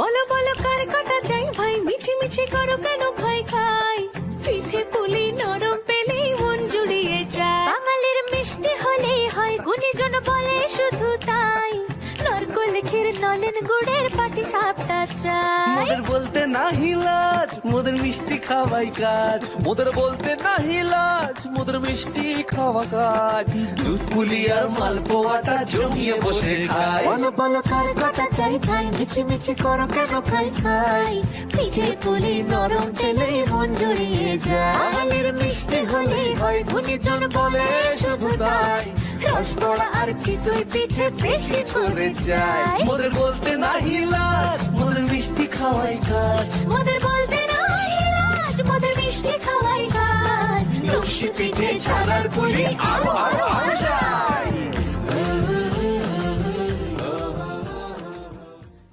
বলো বলো কার কটা চাই ভাই, মিছি মিছি করো কেন খাই খাই, পিঠে পুলি নরম পেলেই মন জুড়িয়ে যায়। বাঙালির মিষ্টি হলেই হয়, গুণীজন বলে শুধু তাই, নারকোল ক্ষীর নলেন গুড়ের পাটি সাপটা চাই। মোদের বলতে নাহি লাজ, মোদের মিষ্টি খাওয়াই কাজ। মোদের বলতে নাহি লাজ, মোদের মিষ্টি খাওয়া কাজ। দুধ পুলি আর মালপোয়াটা জমিয়ে বসে খায়। বলো বলো কার কটা চাই ভাই, মিছি মিছি করো কেন খাই খাই, পিঠে পুলি নরম পেলেই মন জুড়িয়ে যায়। বাঙালির মিষ্টি হলেই হয়, গুণীজন বলে শুধু তাই, রসগোল্লা আর চিতই পিঠে বেশি করে চাই। মোদের বলতে নাহি লাজ, মোদের মিষ্টি খাওয়াই কাজ। মোদের বলতে নাই লাজ, মোদের মিষ্টি খাওয়াই কাজ। লস্যি পিঠে ছানার পুলি আরো আরো আরো চাই।